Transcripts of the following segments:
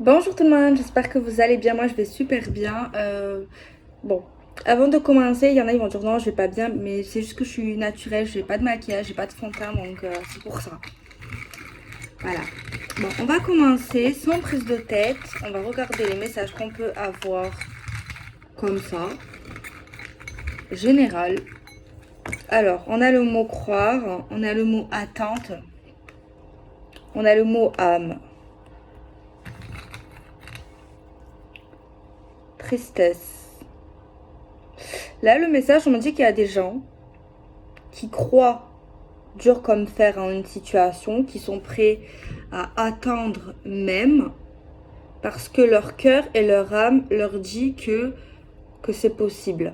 Bonjour tout le monde, j'espère que vous allez bien. Moi, je vais super bien. Bon, avant de commencer, il y en a, ils vont dire non, je vais pas bien, mais c'est juste que je suis naturelle, j'ai pas de maquillage, j'ai pas de fond de teint, donc c'est pour ça. Voilà. Bon, on va commencer sans prise de tête. On va regarder les messages qu'on peut avoir comme ça. Général. Alors, on a le mot croire, on a le mot attente, on a le mot âme, tristesse. Là, le message, on me dit qu'il y a des gens qui croient dur comme fer en une situation, qui sont prêts à attendre même parce que leur cœur et leur âme leur dit que c'est possible.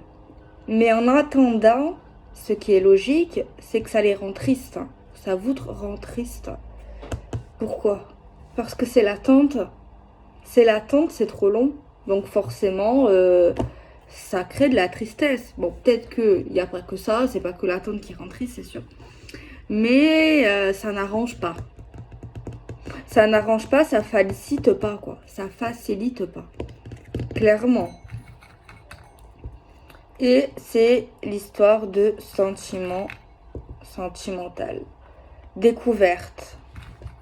Mais en attendant, ce qui est logique, c'est que ça les rend tristes. Ça vous rend triste. Pourquoi? Parce que c'est l'attente. C'est l'attente, c'est trop long. Donc forcément, ça crée de la tristesse. Bon, peut-être qu'il n'y a pas que ça, c'est pas que l'attente qui rend triste, c'est sûr. Mais ça n'arrange pas. Ça n'arrange pas, ça facilite pas, quoi. Ça facilite pas. Clairement. Et c'est l'histoire de sentiment sentimental. Découverte.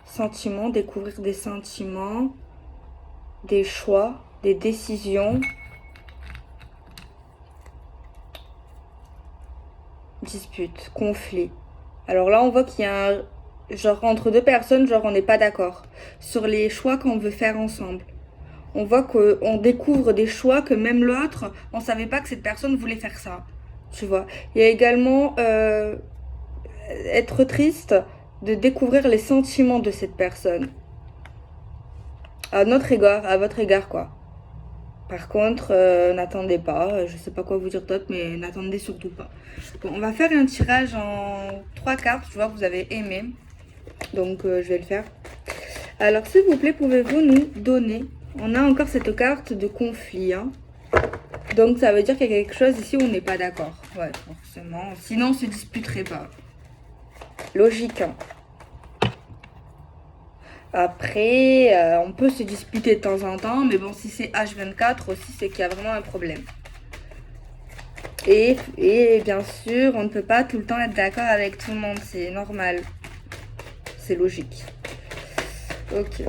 Sentiment, découvrir des sentiments, des choix, des décisions. Dispute, conflit. Alors là, on voit qu'il y a un... Genre, entre deux personnes, genre, on n'est pas d'accord sur les choix qu'on veut faire ensemble. On voit qu'on découvre des choix que même l'autre, on savait pas que cette personne voulait faire ça. Tu vois. Il y a également être triste de découvrir les sentiments de cette personne. À notre égard, à votre égard, quoi. Par contre, n'attendez pas, je sais pas quoi vous dire d'autre, mais n'attendez surtout pas. Bon, on va faire un tirage en 3 cartes, je vois que vous avez aimé, donc je vais le faire. Alors, s'il vous plaît, pouvez-vous nous donner, on a encore cette carte de conflit, hein. Donc ça veut dire qu'il y a quelque chose ici où on n'est pas d'accord. Ouais, forcément, sinon on se disputerait pas. Logique, hein. Après, on peut se disputer de temps en temps, mais bon, si c'est H24 aussi, c'est qu'il y a vraiment un problème. Et bien sûr, on ne peut pas tout le temps être d'accord avec tout le monde, c'est normal. C'est logique. Ok.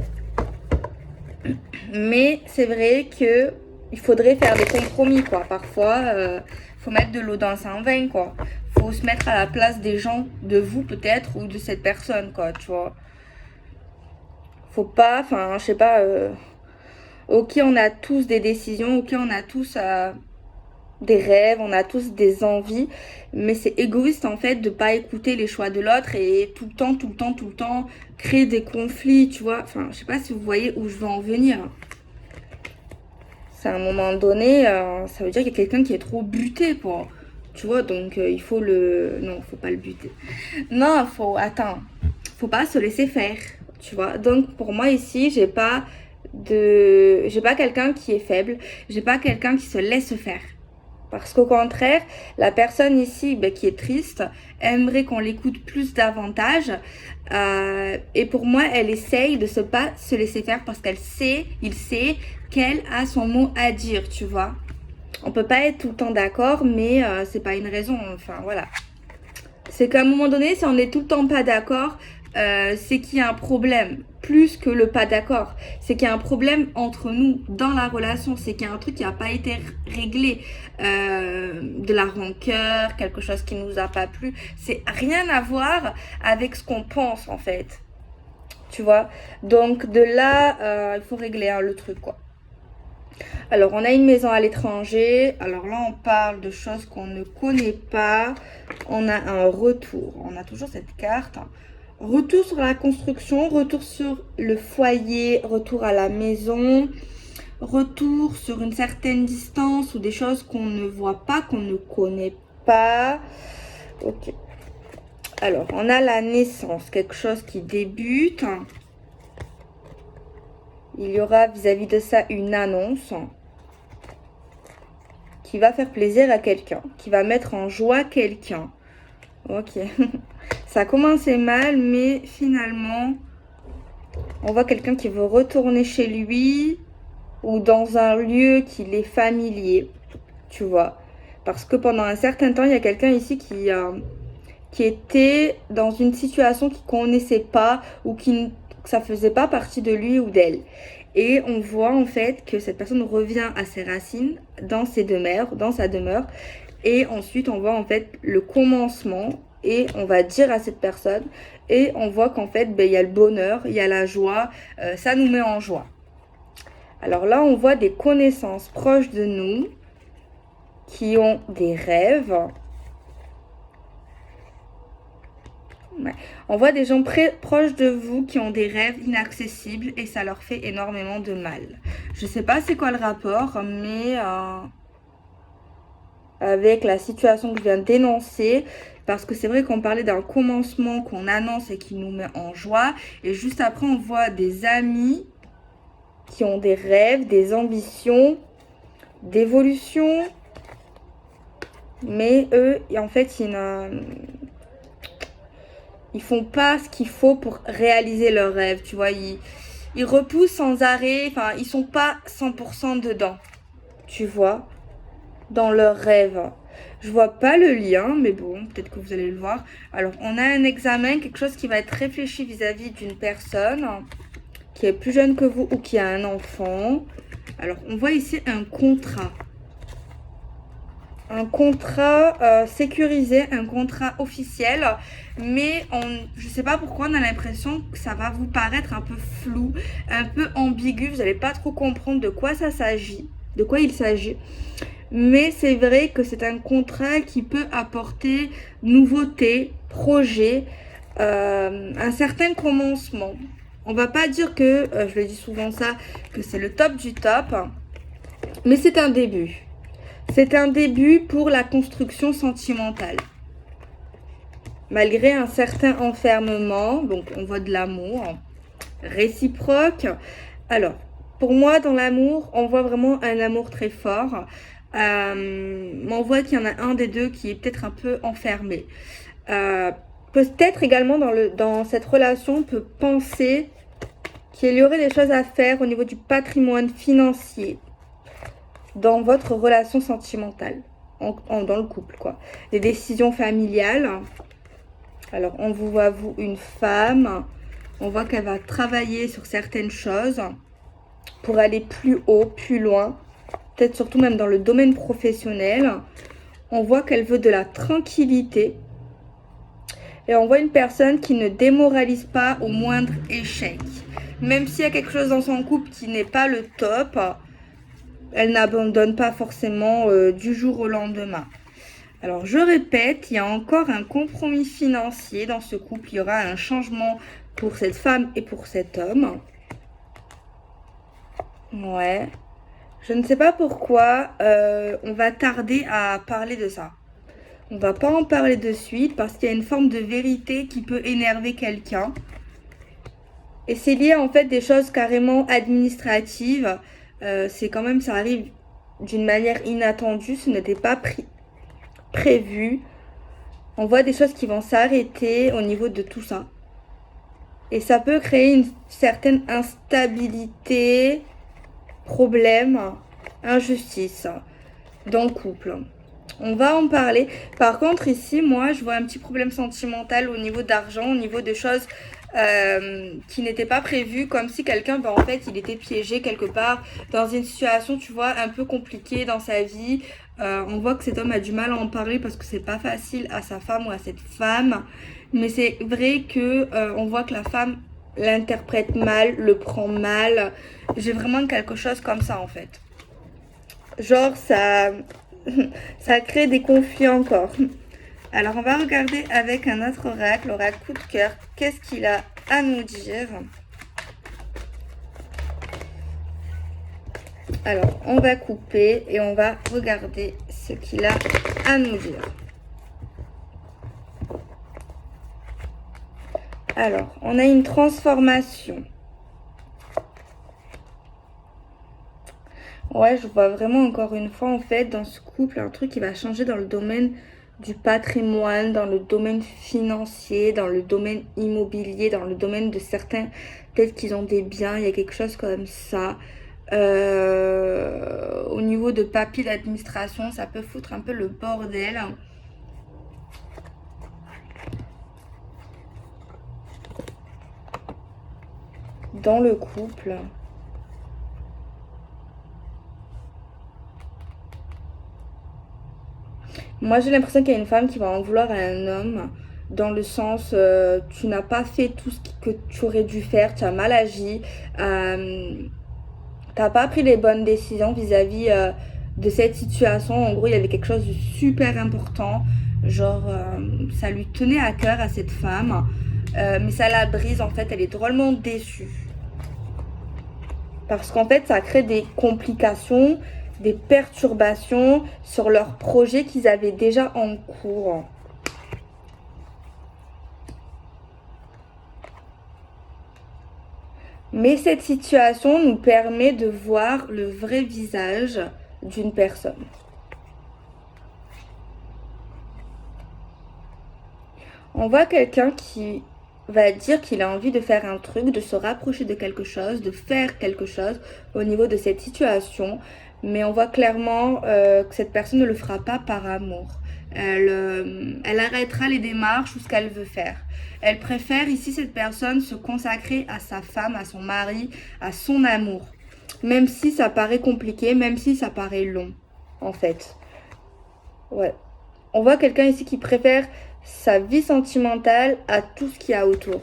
Mais c'est vrai que il faudrait faire des compromis, quoi. Parfois, faut mettre de l'eau dans son vin, quoi. Faut se mettre à la place des gens, de vous peut-être, ou de cette personne, quoi, tu vois. Faut pas, enfin, je sais pas, ok, on a tous des décisions, ok, on a tous des rêves, on a tous des envies, mais c'est égoïste en fait de pas écouter les choix de l'autre et tout le temps créer des conflits, tu vois. Enfin, je sais pas si vous voyez où je veux en venir. C'est à un moment donné, ça veut dire qu'il y a quelqu'un qui est trop buté, quoi. Tu vois, donc il faut le... Non, faut pas le buter. Non, faut... Attends. Faut pas se laisser faire, tu vois. Donc pour moi ici, j'ai pas quelqu'un qui est faible, j'ai pas quelqu'un qui se laisse faire. Parce qu'au contraire, la personne ici qui est triste aimerait qu'on l'écoute plus davantage. Et pour moi, elle essaye de pas se laisser faire parce il sait qu'elle a son mot à dire, tu vois. On peut pas être tout le temps d'accord, mais c'est pas une raison. Enfin, voilà. C'est qu'à un moment donné, si on n'est tout le temps pas d'accord, c'est qu'il y a un problème. Plus que le pas d'accord. C'est qu'il y a un problème entre nous dans la relation. C'est qu'il y a un truc qui n'a pas été réglé. De la rancœur, quelque chose qui nous a pas plu. C'est rien à voir avec ce qu'on pense en fait. Tu vois. Donc de là, il faut régler hein, le truc quoi. Alors, on a une maison à l'étranger. Alors là, on parle de choses qu'on ne connaît pas. On a un retour. On a toujours cette carte. Retour sur la construction, retour sur le foyer, retour à la maison, retour sur une certaine distance ou des choses qu'on ne voit pas, qu'on ne connaît pas. Ok. Alors, on a la naissance, quelque chose qui débute. Il y aura vis-à-vis de ça une annonce qui va faire plaisir à quelqu'un, qui va mettre en joie quelqu'un. Ok. Ça a commencé mal, mais finalement, On voit quelqu'un qui veut retourner chez lui ou dans un lieu qu'il est familier, tu vois. Parce que pendant un certain temps, il y a quelqu'un ici qui était dans une situation qu'il connaissait pas ou que ça faisait pas partie de lui ou d'elle. Et on voit en fait que cette personne revient à ses racines dans sa demeure. Et ensuite, on voit en fait le commencement et on va dire à cette personne et on voit qu'en fait, ben, il y a le bonheur, il y a la joie, ça nous met en joie. Alors là, on voit des connaissances proches de nous qui ont des rêves. Ouais. On voit des gens proches de vous qui ont des rêves inaccessibles et ça leur fait énormément de mal. Je sais pas c'est quoi le rapport, mais avec la situation que je viens d'énoncer, parce que c'est vrai qu'on parlait d'un commencement qu'on annonce et qui nous met en joie, et juste après on voit des amis qui ont des rêves, des ambitions, d'évolution, mais eux, en fait, ils font pas ce qu'il faut pour réaliser leurs rêves, tu vois, ils repoussent sans arrêt, enfin, ils sont pas 100% dedans, tu vois, dans leurs rêves. Je vois pas le lien, mais bon, peut-être que vous allez le voir. Alors, on a un examen, quelque chose qui va être réfléchi vis-à-vis d'une personne qui est plus jeune que vous ou qui a un enfant. Alors, on voit ici un contrat. Un contrat sécurisé, un contrat officiel, mais je ne sais pas pourquoi on a l'impression que ça va vous paraître un peu flou, un peu ambigu, vous n'allez pas trop comprendre de quoi ça s'agit, de quoi il s'agit. Mais c'est vrai que c'est un contrat qui peut apporter nouveauté, projet, un certain commencement. On va pas dire que, je le dis souvent ça, que c'est le top du top, mais c'est un début. C'est un début pour la construction sentimentale. Malgré un certain enfermement, donc on voit de l'amour réciproque. Alors, pour moi, dans l'amour, on voit vraiment un amour très fort. On voit qu'il y en a un des deux qui est peut-être un peu enfermé. Peut-être également dans cette relation, on peut penser qu'il y aurait des choses à faire au niveau du patrimoine financier dans votre relation sentimentale, dans le couple, quoi. Des décisions familiales. Alors, on vous voit, vous, une femme. On voit qu'elle va travailler sur certaines choses pour aller plus haut, plus loin. Peut-être surtout même dans le domaine professionnel. On voit qu'elle veut de la tranquillité. Et on voit une personne qui ne démoralise pas au moindre échec. Même s'il y a quelque chose dans son couple qui n'est pas le top, elle n'abandonne pas forcément du jour au lendemain. Alors, je répète, il y a encore un compromis financier dans ce couple. Il y aura un changement pour cette femme et pour cet homme. Ouais. Je ne sais pas pourquoi on va tarder à parler de ça. On va pas en parler de suite parce qu'il y a une forme de vérité qui peut énerver quelqu'un. Et c'est lié en fait des choses carrément administratives. C'est quand même, ça arrive d'une manière inattendue. Ce n'était pas prévu. On voit des choses qui vont s'arrêter au niveau de tout ça. Et ça peut créer une certaine instabilité, problème, injustice dans le couple. On va en parler. Par contre, ici, moi, je vois un petit problème sentimental au niveau d'argent, au niveau de choses qui n'étaient pas prévues, comme si quelqu'un, en fait, il était piégé quelque part dans une situation, tu vois, un peu compliquée dans sa vie. On voit que cet homme a du mal à en parler parce que c'est pas facile à sa femme ou à cette femme. Mais c'est vrai que on voit que la femme l'interprète mal, le prend mal. J'ai vraiment quelque chose comme ça, en fait. Genre, ça crée des conflits encore. Alors, on va regarder avec un autre oracle, l'oracle coup de cœur. Qu'est-ce qu'il a à nous dire? Alors, on va couper et on va regarder ce qu'il a à nous dire. Alors, on a une transformation. Ouais, je vois vraiment encore une fois, en fait, dans ce couple, un truc qui va changer dans le domaine du patrimoine, dans le domaine financier, dans le domaine immobilier, dans le domaine de certains, peut-être qu'ils ont des biens, il y a quelque chose comme ça. Au niveau de papier d'administration, ça peut foutre un peu le bordel. Dans le couple. Moi, j'ai l'impression qu'il y a une femme qui va en vouloir à un homme, dans le sens, tu n'as pas fait tout ce que tu aurais dû faire, tu as mal agi, t'as pas pris les bonnes décisions vis-à-vis de cette situation. En gros, il y avait quelque chose de super important, genre, ça lui tenait à cœur à cette femme, mais ça la brise, en fait, elle est drôlement déçue. Parce qu'en fait, ça crée des complications, des perturbations sur leurs projets qu'ils avaient déjà en cours. Mais cette situation nous permet de voir le vrai visage d'une personne. On voit quelqu'un qui va dire qu'il a envie de faire un truc, de se rapprocher de quelque chose, de faire quelque chose au niveau de cette situation. Mais on voit clairement que cette personne ne le fera pas par amour. Elle arrêtera les démarches ou ce qu'elle veut faire. Elle préfère ici, cette personne, se consacrer à sa femme, à son mari, à son amour. Même si ça paraît compliqué, même si ça paraît long, en fait. Ouais. On voit quelqu'un ici qui préfère sa vie sentimentale à tout ce qu'il y a autour.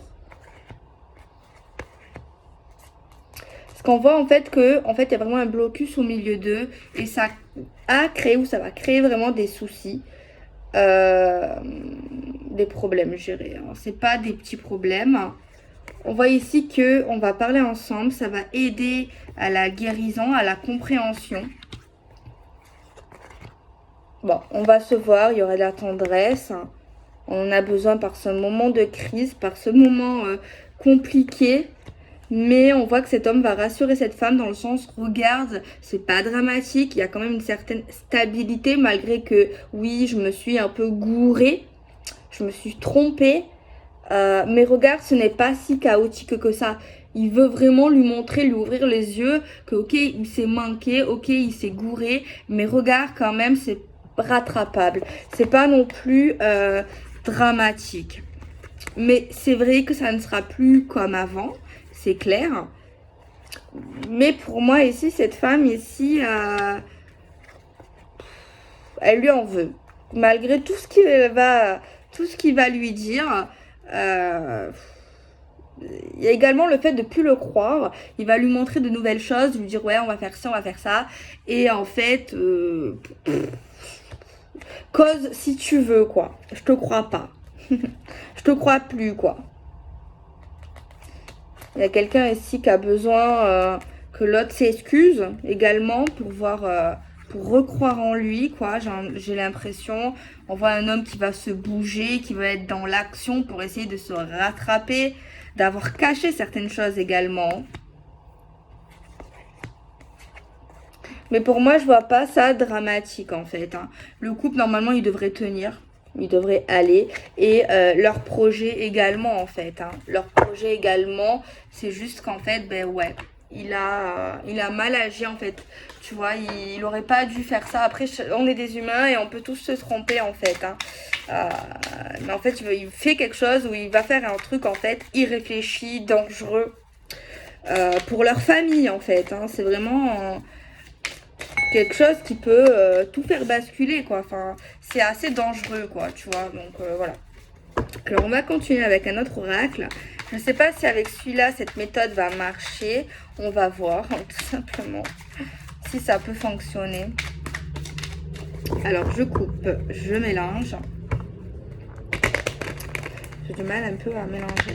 Parce qu'on voit en fait il y a vraiment un blocus au milieu d'eux et ça a créé ou ça va créer vraiment des soucis, des problèmes, je dirais. Hein. C'est pas des petits problèmes. On voit ici que on va parler ensemble, ça va aider à la guérison, à la compréhension. Bon, on va se voir, il y aura de la tendresse. On en a besoin par ce moment de crise, par ce moment compliqué. Mais on voit que cet homme va rassurer cette femme dans le sens, regarde, c'est pas dramatique, il y a quand même une certaine stabilité malgré que, oui, je me suis un peu gourée, je me suis trompée. Mais regarde, ce n'est pas si chaotique que ça. Il veut vraiment lui montrer, lui ouvrir les yeux que, ok, il s'est manqué, ok, il s'est gouré, mais regarde quand même, c'est rattrapable. C'est pas non plus dramatique. Mais c'est vrai que ça ne sera plus comme avant, c'est clair. Mais pour moi ici, cette femme ici, elle lui en veut. Malgré tout ce qu'il va lui dire, il y a également le fait de plus le croire. Il va lui montrer de nouvelles choses, lui dire ouais, on va faire ça, on va faire ça. Et en fait, cause si tu veux, quoi. Je te crois pas. Je te crois plus, quoi. Il y a quelqu'un ici qui a besoin que l'autre s'excuse également pour voir, pour recroire en lui, quoi. J'ai l'impression, on voit un homme qui va se bouger, qui va être dans l'action pour essayer de se rattraper, d'avoir caché certaines choses également. Mais pour moi, je vois pas ça dramatique en fait. Hein. Le couple, normalement, il devrait tenir. Il devrait aller. Et leur projet également en fait. Hein. Leur projet également, c'est juste qu'en fait, ben ouais, il a mal agi en fait. Tu vois, il aurait pas dû faire ça. Après, on est des humains et on peut tous se tromper en fait. Hein. Mais en fait, il fait quelque chose où il va faire un truc en fait irréfléchi, dangereux. Pour leur famille en fait. Hein. C'est vraiment quelque chose qui peut tout faire basculer quoi. Enfin, c'est assez dangereux quoi, tu vois. Donc voilà. Alors on va continuer avec un autre oracle. Je ne sais pas si avec celui-là cette méthode va marcher. On va voir tout simplement si ça peut fonctionner. Alors je coupe, je mélange. J'ai du mal un peu à mélanger.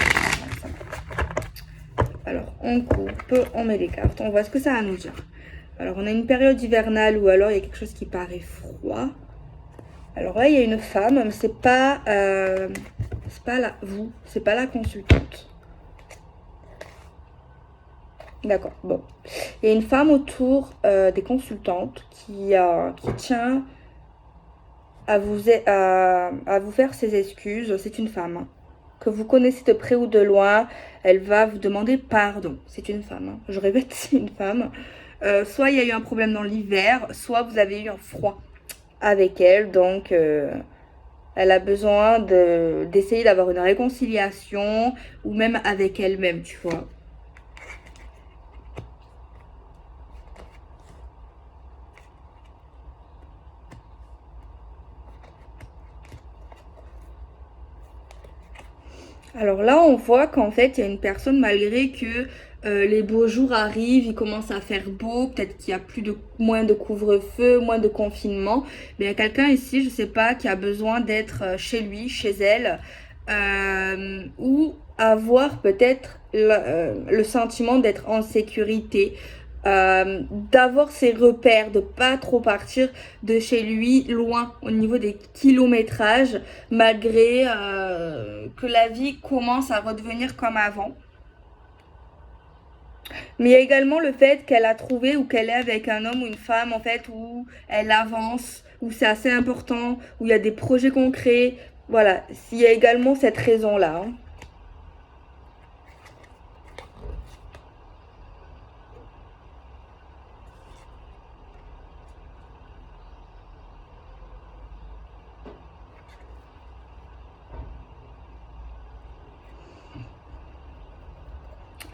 Alors on coupe, on met les cartes, on voit ce que ça va nous dire. Alors, on a une période hivernale ou alors il y a quelque chose qui paraît froid. Alors là, il y a une femme, mais c'est pas c'est pas la consultante. D'accord, bon. Il y a une femme autour des consultantes qui tient à vous faire ses excuses. C'est une femme, hein, que vous connaissez de près ou de loin. Elle va vous demander pardon. C'est une femme, hein. Je répète, c'est une femme. Soit il y a eu un problème dans l'hiver, soit vous avez eu un froid avec elle. Donc, elle a besoin d'essayer d'avoir une réconciliation ou même avec elle-même, tu vois. Alors là, on voit qu'en fait, il y a une personne, malgré que les beaux jours arrivent, il commence à faire beau, peut-être qu'il y a moins de couvre-feu, moins de confinement, mais il y a quelqu'un ici, je sais pas, qui a besoin d'être chez lui, chez elle, ou avoir peut-être le sentiment d'être en sécurité, d'avoir ses repères, de pas trop partir de chez lui loin au niveau des kilométrages, malgré que la vie commence à redevenir comme avant. Mais il y a également le fait qu'elle a trouvé ou qu'elle est avec un homme ou une femme en fait où elle avance, où c'est assez important, où il y a des projets concrets. Voilà, il y a également cette raison-là, hein.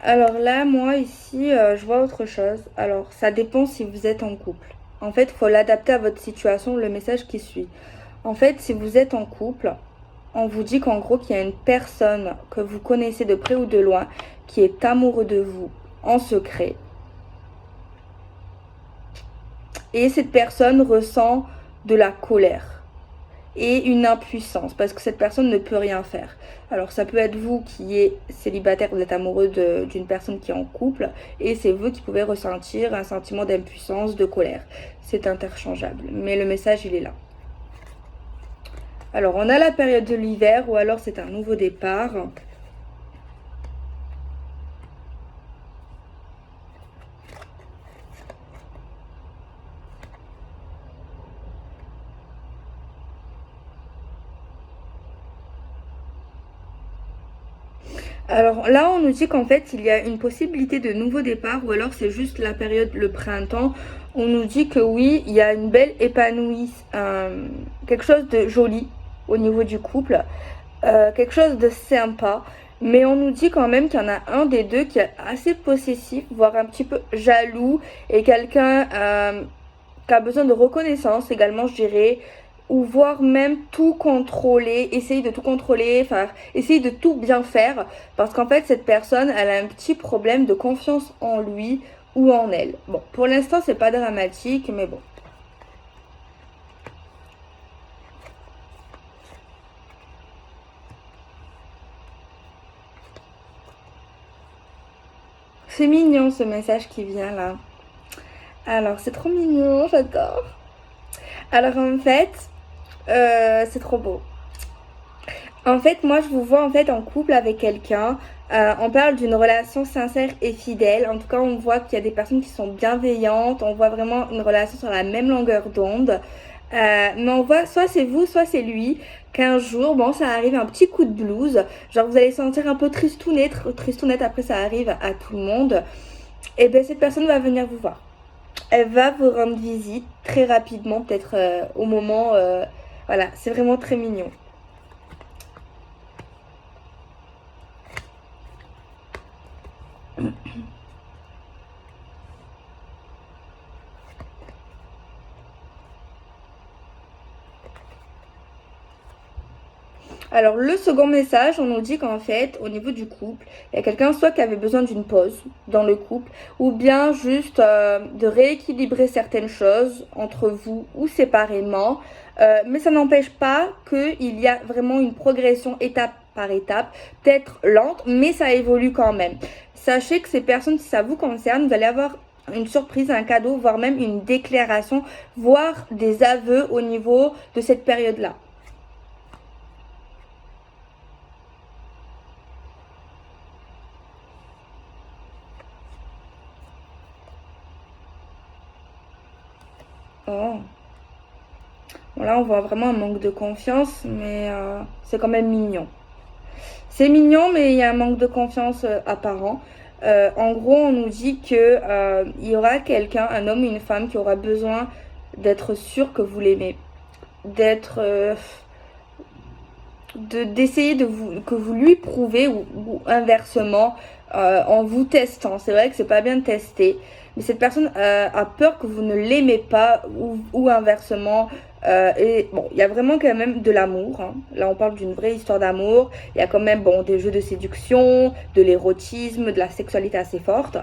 Alors là, moi ici, je vois autre chose. Alors, ça dépend si vous êtes en couple. En fait, il faut l'adapter à votre situation, le message qui suit. En fait, si vous êtes en couple, on vous dit qu'en gros, qu'il y a une personne que vous connaissez de près ou de loin qui est amoureux de vous en secret. Et cette personne ressent de la colère et une impuissance parce que cette personne ne peut rien faire. Alors ça peut être vous qui êtes célibataire, vous êtes amoureux d'une personne qui est en couple et c'est vous qui pouvez ressentir un sentiment d'impuissance, de colère. C'est interchangeable, mais le message il est là. Alors on a la période de l'hiver ou alors c'est un nouveau départ. Alors là, on nous dit qu'en fait, il y a une possibilité de nouveau départ ou alors c'est juste la période, le printemps. On nous dit que oui, il y a une belle épanouissement, quelque chose de joli au niveau du couple, quelque chose de sympa. Mais on nous dit quand même qu'il y en a un des deux qui est assez possessif, voire un petit peu jaloux et quelqu'un qui a besoin de reconnaissance également, je dirais, ou voire même tout contrôler, essayer de tout contrôler, enfin, essayer de tout bien faire, parce qu'en fait, cette personne, elle a un petit problème de confiance en lui ou en elle. Bon, pour l'instant, c'est pas dramatique, mais bon. C'est mignon ce message qui vient là. Alors, c'est trop mignon, j'adore. Alors, en fait, c'est trop beau. En fait, moi, je vous vois en fait en couple avec quelqu'un. On parle d'une relation sincère et fidèle. En tout cas, on voit qu'il y a des personnes qui sont bienveillantes. On voit vraiment une relation sur la même longueur d'onde. Mais on voit soit c'est vous, soit c'est lui. Qu'un jour, bon, ça arrive un petit coup de blues. Genre, vous allez sentir un peu tristounette. Tristounette, après, ça arrive à tout le monde. Et bien, cette personne va venir vous voir. Elle va vous rendre visite très rapidement, peut-être au moment. Voilà, c'est vraiment très mignon. Alors, le second message, on nous dit qu'en fait, au niveau du couple, il y a quelqu'un soit qui avait besoin d'une pause dans le couple, ou bien juste de rééquilibrer certaines choses entre vous ou séparément. Mais ça n'empêche pas qu'il y a vraiment une progression étape par étape, peut-être lente, mais ça évolue quand même. Sachez que ces personnes, si ça vous concerne, vous allez avoir une surprise, un cadeau, voire même une déclaration, voire des aveux au niveau de cette période-là. Oh. Là, on voit vraiment un manque de confiance, mais c'est quand même mignon. C'est mignon, mais il y a un manque de confiance apparent. En gros, on nous dit que il y aura quelqu'un, un homme ou une femme, qui aura besoin d'être sûr que vous l'aimez, d'être, d'essayer de vous que vous lui prouvez ou inversement en vous testant. C'est vrai que c'est pas bien de tester, mais cette personne a peur que vous ne l'aimez pas ou inversement. Et bon, il y a vraiment quand même de l'amour, hein. Là, on parle d'une vraie histoire d'amour. Il y a quand même bon des jeux de séduction, de l'érotisme, de la sexualité assez forte.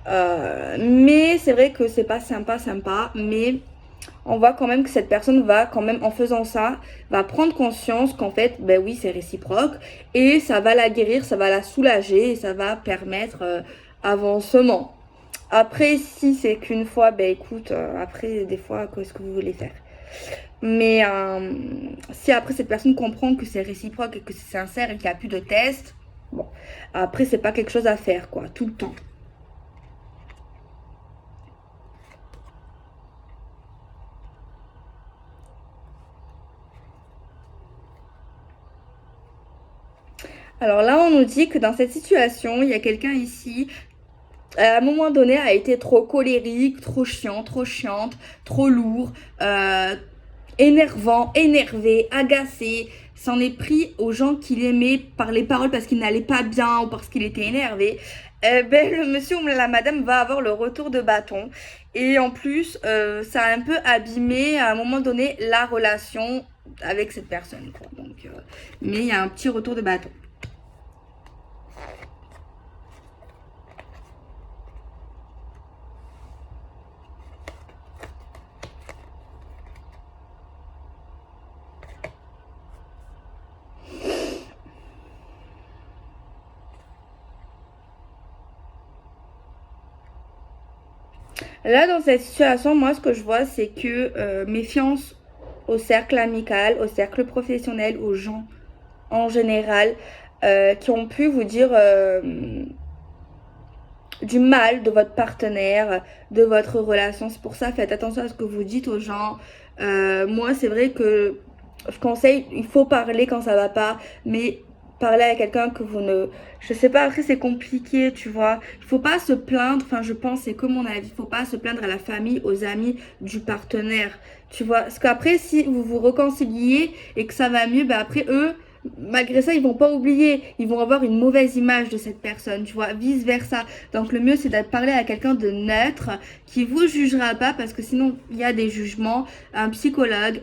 Mais c'est vrai que c'est pas sympa. Mais on voit quand même que cette personne va quand même, en faisant ça, va prendre conscience qu'en fait, ben oui, c'est réciproque et ça va la guérir, ça va la soulager et ça va permettre avancement. Après, si c'est qu'une fois, ben écoute, après, des fois, qu'est-ce que vous voulez faire? Mais si après cette personne comprend que c'est réciproque et que c'est sincère et qu'il n'y a plus de test, bon, après, c'est pas quelque chose à faire, quoi, tout le temps. Alors là, on nous dit que dans cette situation, il y a quelqu'un ici, à un moment donné, a été trop colérique, trop chiant, trop chiante, trop lourd, énervant, énervé, agacé, s'en est pris aux gens qu'il aimait par les paroles parce qu'il n'allait pas bien ou parce qu'il était énervé. Ben, le monsieur ou la madame va avoir le retour de bâton. Et en plus, ça a un peu abîmé à un moment donné la relation avec cette personne, quoi. Donc, mais il y a un petit retour de bâton. Là, dans cette situation, moi, ce que je vois, c'est que méfiance au cercle amical, au cercle professionnel, aux gens en général, qui ont pu vous dire du mal de votre partenaire, de votre relation. C'est pour ça, faites attention à ce que vous dites aux gens. Moi, c'est vrai que je conseille, il faut parler quand ça va pas, mais parler à quelqu'un que vous ne... Je sais pas, après c'est compliqué, tu vois. Il faut pas se plaindre, enfin je pense, c'est comme mon avis, il faut pas se plaindre à la famille, aux amis du partenaire, tu vois. Parce qu'après, si vous vous réconciliez et que ça va mieux, ben après eux, malgré ça, ils vont pas oublier, ils vont avoir une mauvaise image de cette personne, tu vois, vice versa. Donc le mieux c'est de parler à quelqu'un de neutre qui vous jugera pas parce que sinon il y a des jugements, un psychologue,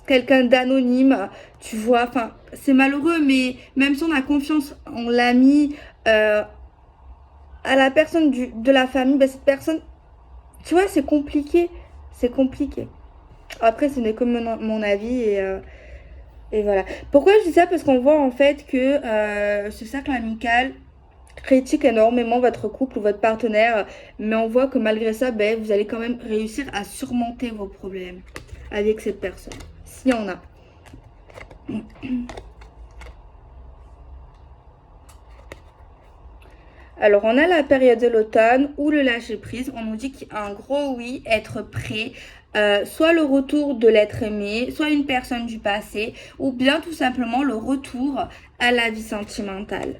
quelqu'un d'anonyme, tu vois, enfin c'est malheureux mais même si on a confiance en l'ami, à la personne de la famille, bah, cette personne, tu vois, c'est compliqué, c'est compliqué. Après ce n'est que mon avis et voilà. Pourquoi je dis ça? Parce qu'on voit en fait que ce cercle amical critique énormément votre couple ou votre partenaire, mais on voit que malgré ça, ben, vous allez quand même réussir à surmonter vos problèmes avec cette personne, s'il y en a. Alors, on a la période de l'automne ou le lâcher prise. On nous dit qu'un gros oui, être prêt, soit le retour de l'être aimé, soit une personne du passé, ou bien tout simplement le retour à la vie sentimentale.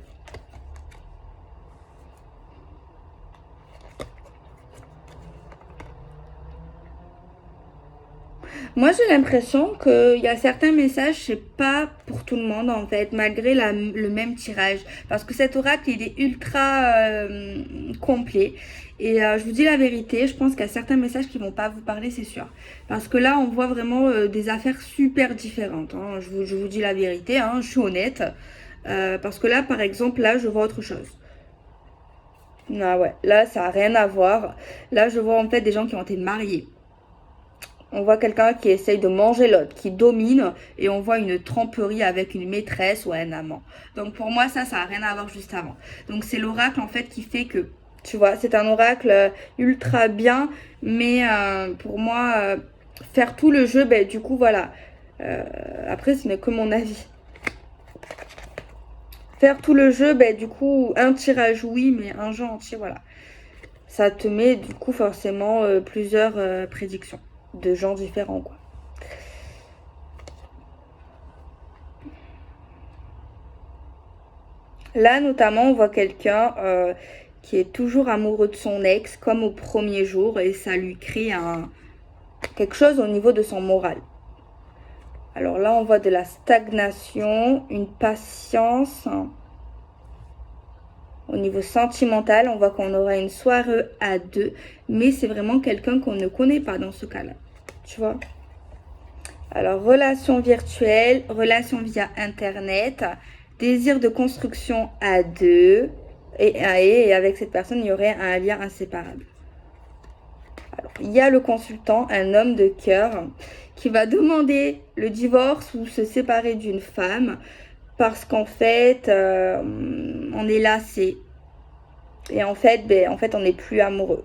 Moi, j'ai l'impression qu'il y a certains messages, c'est pas pour tout le monde en fait, malgré le même tirage. Parce que cet oracle, il est ultra complet. Et je vous dis la vérité, je pense qu'il y a certains messages qui vont pas vous parler, c'est sûr. Parce que là, on voit vraiment des affaires super différentes, hein. Je vous dis la vérité, hein, je suis honnête. Parce que là, par exemple, là, je vois autre chose. Ah ouais, là, ça a rien à voir. Là, je vois en fait des gens qui ont été mariés. On voit quelqu'un qui essaye de manger l'autre, qui domine, et on voit une tromperie avec une maîtresse ou un amant. Donc pour moi, ça n'a rien à voir juste avant. Donc c'est l'oracle en fait qui fait que, tu vois, c'est un oracle ultra bien, mais pour moi, faire tout le jeu, ben du coup, voilà. Après, ce n'est que mon avis. Faire tout le jeu, ben du coup, un tirage oui, mais un jeu entier, voilà. Ça te met du coup forcément plusieurs prédictions de gens différents, quoi. Là, notamment, on voit quelqu'un qui est toujours amoureux de son ex, comme au premier jour, et ça lui crée quelque chose au niveau de son moral. Alors là, on voit de la stagnation, une patience. Au niveau sentimental, on voit qu'on aura une soirée à deux, mais c'est vraiment quelqu'un qu'on ne connaît pas dans ce cas-là. Tu vois? Alors, relation virtuelle, relation via Internet, désir de construction à deux, et avec cette personne, il y aurait un lien inséparable. Alors, il y a le consultant, un homme de cœur, qui va demander le divorce ou se séparer d'une femme parce qu'en fait, on est lassé. Et en fait, on n'est plus amoureux.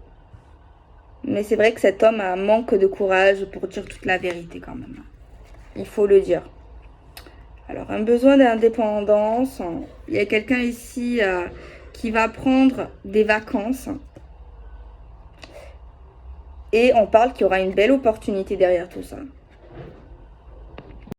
Mais c'est vrai que cet homme a un manque de courage pour dire toute la vérité quand même. Il faut le dire. Alors, un besoin d'indépendance. Il y a quelqu'un ici qui va prendre des vacances. Et on parle qu'il y aura une belle opportunité derrière tout ça.